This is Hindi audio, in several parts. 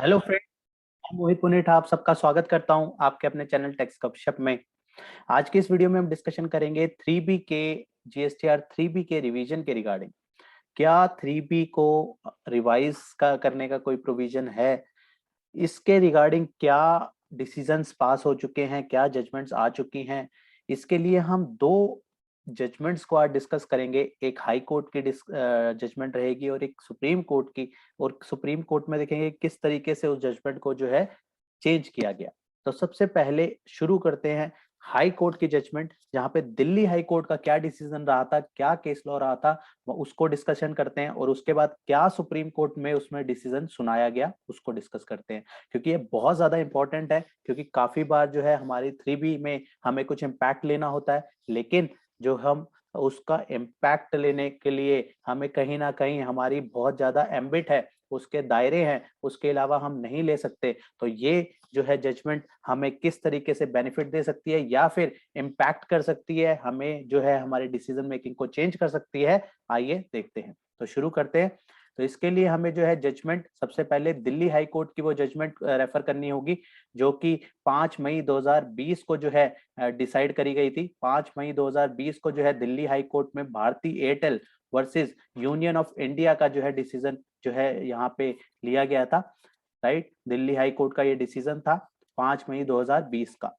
Hello friend. मैं मोहित पुनेठ आप सबका स्वागत करता हूं आपके अपने चैनल टेक्स गपशप में। आज के इस वीडियो में हम डिस्कशन करेंगे 3B के जीएसटीआर 3B के रिवीजन के रिगार्डिंग। क्या 3B को रिवाइज करने का कोई प्रोविजन है, इसके रिगार्डिंग क्या डिसीजंस पास हो चुके हैं, क्या जजमेंट्स आ चुकी हैं। इसके लिए हम दो जजमेंट्स को आज डिस्कस करेंगे। एक हाई कोर्ट की जजमेंट रहेगी और एक सुप्रीम कोर्ट की। और सुप्रीम कोर्ट में देखेंगे किस तरीके से उस जजमेंट को जो है चेंज किया गया। तो सबसे पहले शुरू करते हैं हाई कोर्ट की जजमेंट, जहां पे दिल्ली हाई कोर्ट का क्या डिसीजन रहा था, क्या केस लॉ रहा था, वो उसको डिस्कशन करते हैं। और उसके बाद क्या सुप्रीम कोर्ट में उसमें डिसीजन सुनाया गया उसको डिस्कस करते हैं, क्योंकि ये बहुत ज्यादा इंपॉर्टेंट है। क्योंकि काफी बार जो है हमारी 3B में हमें कुछ इम्पैक्ट लेना होता है, लेकिन जो हम उसका इम्पैक्ट लेने के लिए हमें कहीं ना कहीं हमारी बहुत ज्यादा एम्बिट है, उसके दायरे हैं, उसके अलावा हम नहीं ले सकते। तो ये जो है जजमेंट हमें किस तरीके से बेनिफिट दे सकती है या फिर इम्पैक्ट कर सकती है, हमें जो है हमारी डिसीजन मेकिंग को चेंज कर सकती है, आइए देखते हैं। तो शुरू करते हैं। तो इसके लिए हमें जो है जजमेंट सबसे पहले दिल्ली हाई कोर्ट की वो जजमेंट रेफर करनी होगी, जो कि 5 मई 2020 को जो है डिसाइड करी गई थी। 5 मई 2020 को जो है दिल्ली हाई कोर्ट में Bharti Airtel versus union of India का जो है डिसीजन जो है यहाँ पे लिया गया था। राइट, दिल्ली हाई कोर्ट का ये डिसीजन था 5 मई 2020 का।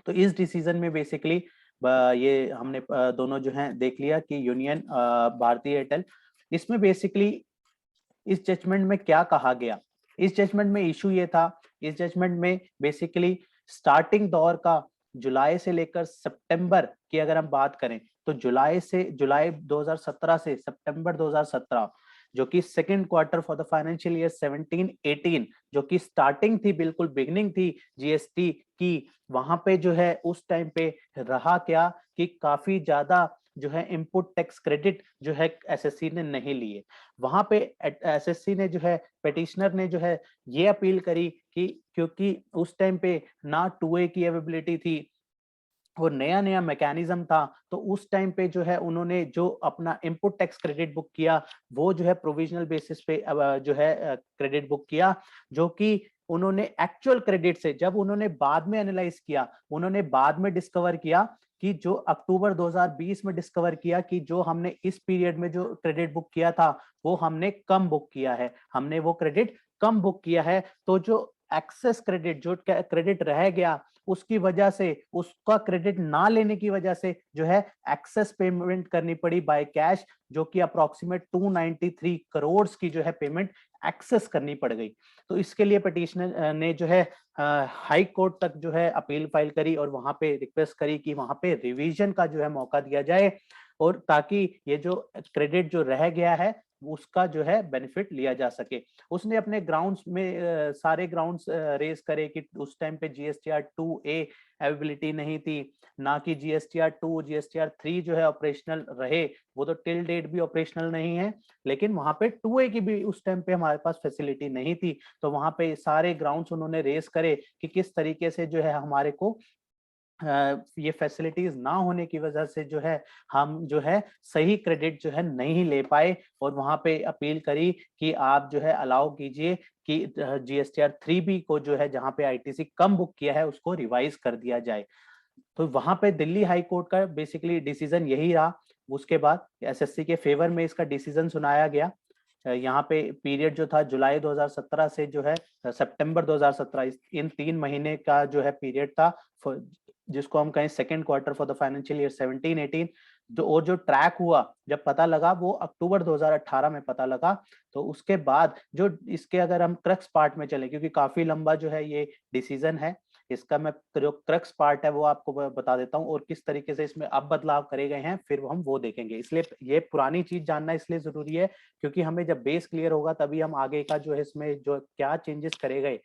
तो इस डिसीजन में बेसिकली ये हमने दोनों जो है देख लिया कि यूनियन भारती एयरटेल, इसमें बेसिकली इस जजमेंट में क्या कहा गया। इस जजमेंट में इशू ये था, इस जजमेंट में बेसिकली स्टार्टिंग दौर का जुलाई से लेकर सितंबर की अगर हम बात करें, तो जुलाई 2017 से सितंबर 2017, जो कि second quarter for the financial year 17-18, जो कि स्टार्टिंग थी, बिल्कुल बिगनिंग थी जीएसटी की। वहां पे जो है उस टाइम पे रहा क्या कि काफी ज्यादा जो है इनपुट टैक्स क्रेडिट जो है एसएससी ने नहीं लिए। वहां पे एसएससी ने जो है पेटिशनर ने जो है ये अपील करी कि क्योंकि उस टाइम पे ना 2A की अवेलेबिलिटी थी और नया नया मैकेनिज्म था, तो उस टाइम पे जो है उन्होंने जो अपना इनपुट टैक्स क्रेडिट बुक किया वो जो है प्रोविजनल बेसिस पे जो है क्रेडिट बुक किया, जो कि उन्होंने एक्चुअल क्रेडिट से जब उन्होंने बाद में एनालाइज किया, उन्होंने बाद में डिस्कवर किया कि जो अक्टूबर 2020 में डिस्कवर किया कि जो हमने इस पीरियड में जो क्रेडिट बुक किया था वो हमने कम बुक किया है, हमने वो क्रेडिट कम बुक किया है। तो जो एक्सेस क्रेडिट जो क्रेडिट रह गया, उसकी वजह से, उसका क्रेडिट ना लेने की वजह से जो है एक्सेस पेमेंट करनी पड़ी बाय कैश, जो कि अप्रोक्सीमेट 293 करोड़ की जो है पेमेंट एक्सेस करनी पड़ गई। तो इसके लिए पिटिशनर ने जो है हाई कोर्ट तक जो है अपील फाइल करी और वहां पे रिक्वेस्ट करी कि वहां पे रिवीजन का जो है मौका दिया जाए, और ताकि ये जो क्रेडिट जो रह गया है उसका जो है बेनिफिट लिया जा सके। उसने अपने ग्राउंड्स में सारे ग्राउंड्स रेज करे कि उस टाइम पे जीएसटीआर 2A अवेलेबिलिटी नहीं थी, ना कि जीएसटीआर 2 जीएसटीआर 3 जो है ऑपरेशनल रहे, वो तो टिल डेट भी ऑपरेशनल नहीं है, लेकिन वहां पे 2A की भी उस टाइम पे हमारे पास फैसिलिटी नहीं थी। तो वहां पे सारे ग्राउंड्स उन्होंने रेज करे कि किस तरीके से जो है हमारे को ये फैसिलिटीज ना होने की वजह से जो है हम जो है सही क्रेडिट जो है नहीं ले पाए, और वहां पे अपील करी कि आप जो है अलाउ कीजिए कि जीएसटीआर 3B को जो है जहां पे आईटीसी कम बुक किया है उसको रिवाइज कर दिया जाए। तो वहां पे दिल्ली हाई कोर्ट का बेसिकली डिसीजन यही रहा। उसके बाद एसएससी के फेवर में इसका डिसीजन सुनाया गया। यहाँ पे पीरियड जो था जुलाई 2017 से जो है सितंबर 2017, इन 3 महीने का जो है पीरियड था, जिसको हम कहें second quarter for the financial year 17-18। और जो ट्रैक हुआ जब पता लगा वो अक्टूबर 2018 में पता लगा। तो उसके बाद जो इसके अगर हम क्रक्स पार्ट में चले, क्योंकि काफी लंबा जो है ये डिसीजन है, इसका मैं जो क्रक्स पार्ट है वो आपको बता देता हूँ, और किस तरीके से इसमें अब बदलाव करे गए हैं फिर हम वो देखेंगे। इसलिए ये पुरानी चीज जानना इसलिए जरूरी है, क्योंकि हमें जब बेस क्लियर होगा तभी हम आगे का जो है इसमें जो क्या चेंजेस करे गए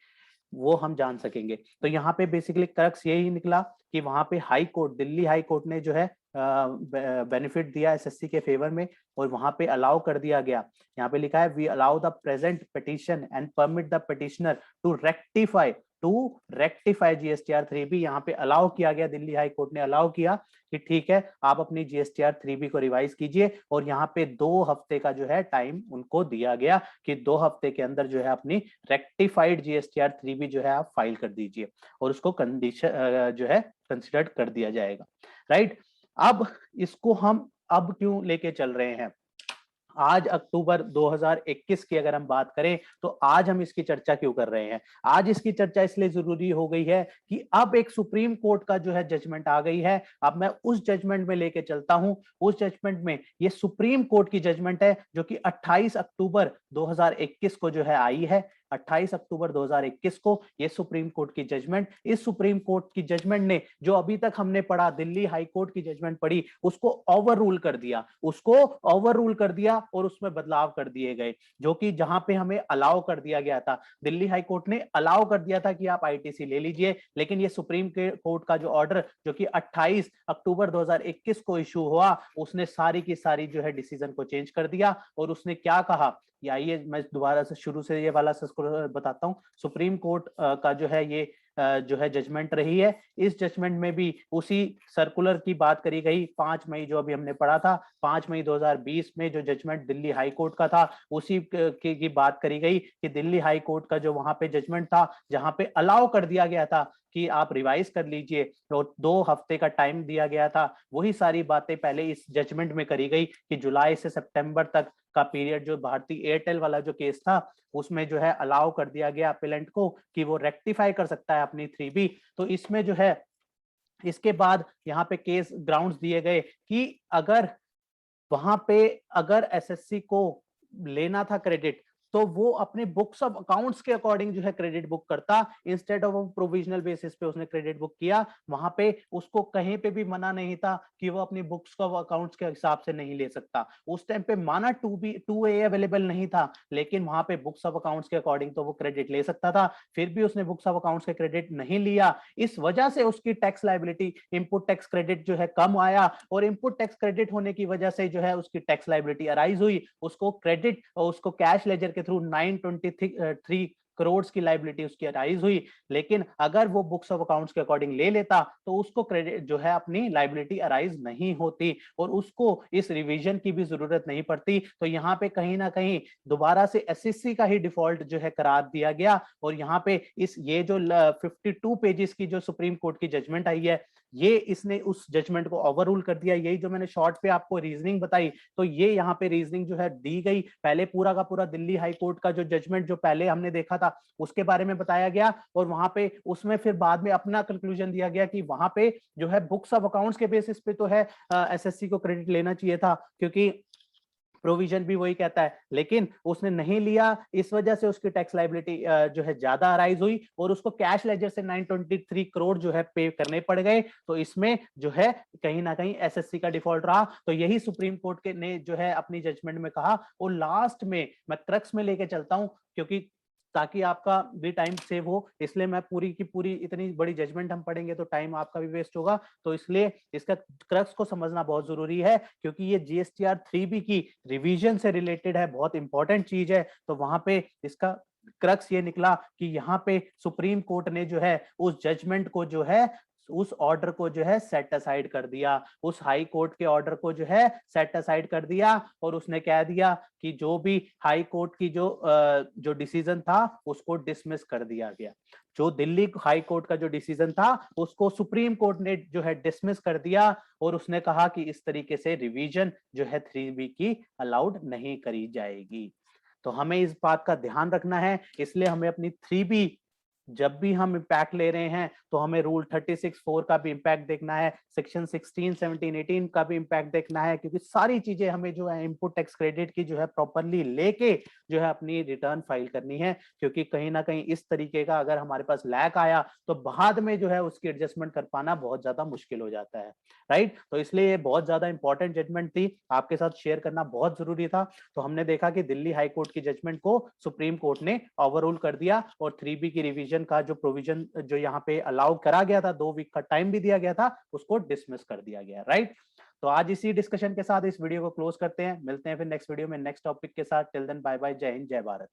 वो हम जान सकेंगे। तो यहाँ पे बेसिकली क्रक्स यही निकला कि वहां पे high court, Delhi high court ने जो है बेनिफिट दिया एसएससी के फेवर में, और वहां पे अलाउ कर दिया गया। यहाँ पे लिखा है we allow the present petition and permit the petitioner to rectify to rectify GSTR 3B। यहाँ पे अलाउ किया गया, दिल्ली हाई कोर्ट ने अलाउ किया कि ठीक है आप अपनी जीएसटीआर 3B को रिवाइज कीजिए, और यहाँ पे 2 हफ्ते का जो है टाइम उनको दिया गया कि 2 हफ्ते के अंदर जो है अपनी रेक्टिफाइड जीएसटीआर 3B जो है आप फाइल कर दीजिए, और उसको कंडीशन जो है कंसिडर्ड कर दिया जाएगा, राइट। अब इसको हम अब क्यों लेके चल रहे हैं, आज अक्टूबर 2021 की अगर हम बात करें तो आज हम इसकी चर्चा क्यों कर रहे हैं। आज इसकी चर्चा इसलिए जरूरी हो गई है कि अब एक सुप्रीम कोर्ट का जो है जजमेंट आ गई है। अब मैं उस जजमेंट में लेके चलता हूं। उस जजमेंट में ये सुप्रीम कोर्ट की जजमेंट है जो कि 28 अक्टूबर 2021 को जो है आई है। 28 अक्टूबर 2021 को ये सुप्रीम कोर्ट की जजमेंट, इस सुप्रीम कोर्ट की जजमेंट ने जो अभी तक हमने पढ़ा, दिल्ली हाई कोर्ट की जजमेंट पढ़ी, उसको ओवर रूल कर दिया, उसको ओवर रूल कर दिया और उसमें बदलाव कर दिए गए, जो कि जहां पे हमें अलाउ कर दिया गया था। दिल्ली हाई कोर्ट ने अलाउ कर दिया था कि आप आईटीसी ले लीजिए, लेकिन ये सुप्रीम कोर्ट का जो ऑर्डर जो कि 28 अक्टूबर 2021 को इशू हुआ, उसने सारी की सारी जो है डिसीजन को चेंज कर दिया। और उसने क्या कहा, या आइए मैं दोबारा से शुरू से ये वाला बताता हूँ। सुप्रीम कोर्ट का जो है ये जो है जजमेंट रही है। इस जजमेंट में भी उसी सर्कुलर की बात करी गई, 5 मई जो अभी हमने पढ़ा था, 5 मई 2020 में जो जजमेंट दिल्ली हाई कोर्ट का था, उसी की बात करी गई कि दिल्ली हाई कोर्ट का जो वहां पे जजमेंट था, जहां पे अलाउ कर दिया गया था कि आप रिवाइज कर लीजिए और 2 हफ्ते का टाइम दिया गया था, वही सारी बातें पहले इस जजमेंट में करी गई कि जुलाई से सितंबर तक का पीरियड जो भारतीय एयरटेल वाला जो केस था, उसमें जो है अलाउ कर दिया गया अपेलेंट को कि वो रेक्टिफाई कर सकता है अपनी 3B। तो इसमें जो है इसके बाद यहाँ पे केस ग्राउंड्स दिए गए कि अगर वहां पे अगर एसएससी को लेना था क्रेडिट, तो वो अपने बुक्स ऑफ अकाउंट्स के अकॉर्डिंग जो है क्रेडिट बुक करता, इंस्टेड ऑफ प्रोविजनल बेसिस पे उसने क्रेडिट बुक किया। वहां पे उसको कहीं पे भी मना नहीं था कि वो अपनी बुक्स ऑफ अकाउंट्स के हिसाब से नहीं ले सकता। उस टाइम पे माना 2A अवेलेबल नहीं था, लेकिन वहां पे बुक्स ऑफ अकाउंट्स के अकॉर्डिंग तो वो क्रेडिट ले सकता था। फिर भी उसने बुक्स ऑफ अकाउंट्स के क्रेडिट नहीं लिया, इस वजह से उसकी tax liability, input tax credit जो है कम आया, और इनपुट टैक्स क्रेडिट होने की वजह से जो है उसकी टैक्स लाइबिलिटी अराइज हुई। उसको क्रेडिट और उसको कैश लेजर के थ्रू 923 करोड़ की लाइबिलिटी उसकी अराइज हुई। लेकिन अगर वो बुक्स ऑफ अकाउंट्स के अकॉर्डिंग ले लेता तो उसको क्रेडिट जो है अपनी लाइबिलिटी अराइज नहीं होती, और उसको इस रिवीजन की भी जरूरत नहीं पड़ती। तो यहाँ पे कहीं ना कहीं दोबारा से एसएससी का ही डिफॉल्ट जो है करार दिया गया। और यहाँ पे इस ये जो 52 पेजेस की जो सुप्रीम कोर्ट की जजमेंट आई है, ये इसने उस जजमेंट को ओवर रूल कर दिया। यही जो मैंने शॉर्ट पे आपको रीजनिंग बताई, तो ये यहाँ पे रीजनिंग जो है दी गई। पहले पूरा का पूरा दिल्ली हाई कोर्ट का जो जजमेंट जो पहले हमने देखा था उसके बारे में बताया गया, और वहां पे उसमें फिर बाद में अपना कंक्लूजन दिया गया कि वहां पे जो है बुक्स ऑफ अकाउंट्स के बेसिस पे तो है एसएससी को क्रेडिट लेना चाहिए था, क्योंकि प्रोविजन भी वही कहता है, लेकिन उसने नहीं लिया। इस वजह से उसकी टैक्स लाइबिलिटी जो है ज्यादा अराइज हुई, और उसको कैश लेजर से 923 करोड़ जो है पे करने पड़ गए। तो इसमें जो है कहीं ना कहीं एसएससी का डिफॉल्ट रहा। तो यही सुप्रीम कोर्ट के ने जो है अपनी जजमेंट में कहा। और लास्ट में मैं क्रक्स में लेके चलता हूं, क्योंकि ताकि आपका भी टाइम सेव हो, इसलिए मैं पूरी की पूरी, इतनी बड़ी जजमेंट हम पढ़ेंगे तो टाइम आपका भी वेस्ट होगा। तो इसलिए इसका क्रक्स को समझना बहुत जरूरी है, क्योंकि ये जीएसटीआर 3B की रिवीजन से रिलेटेड है, बहुत इंपॉर्टेंट चीज है। तो वहां पे इसका क्रक्स ये निकला कि यहाँ पे सुप्रीम कोर्ट ने जो है उस जजमेंट को जो है, उस ऑर्डर को जो है सेट असाइड कर दिया, उस हाई कोर्ट के ऑर्डर को जो है सेट असाइड कर दिया। और उसने कह दिया कि जो भी हाई कोर्ट की जो डिसीजन था उसको डिसमिस कर दिया गया। जो दिल्ली हाई कोर्ट का जो डिसीजन था उसको सुप्रीम कोर्ट ने जो है डिसमिस कर दिया, और उसने कहा कि इस तरीके से रिवीजन जो है 3B की अलाउड नहीं करी जाएगी। तो हमें इस बात का ध्यान रखना है, इसलिए हमें अपनी 3B जब भी हम इम्पैक्ट ले रहे हैं तो हमें रूल 36(4) का भी इम्पैक्ट देखना है, सेक्शन 16, 17, 18 का भी इम्पैक्ट देखना है, क्योंकि सारी चीजें हमें जो है इनपुट टैक्स क्रेडिट की जो है प्रॉपरली लेके जो है अपनी रिटर्न फाइल करनी है। क्योंकि कहीं ना कहीं इस तरीके का अगर हमारे पास लैक आया तो बाद में जो है उसकी एडजस्टमेंट कर पाना बहुत ज्यादा मुश्किल हो जाता है, राइट। तो इसलिए ये बहुत ज्यादा इंपॉर्टेंट जजमेंट थी, आपके साथ शेयर करना बहुत जरूरी था। तो हमने देखा कि दिल्ली हाई कोर्ट की जजमेंट को सुप्रीम कोर्ट ने ओवररूल कर दिया, और 3B की रिवीजन का जो प्रोविजन जो यहाँ पे अलाउ करा गया था, 2 वीक का टाइम भी दिया गया था, उसको डिसमिस कर दिया गया, राइट। तो आज इसी डिस्कशन के साथ इस वीडियो को क्लोज करते हैं, मिलते हैं फिर नेक्स्ट वीडियो में नेक्स्ट टॉपिक के साथ। टिल देन बाय बाय, जय हिंद, जय भारत।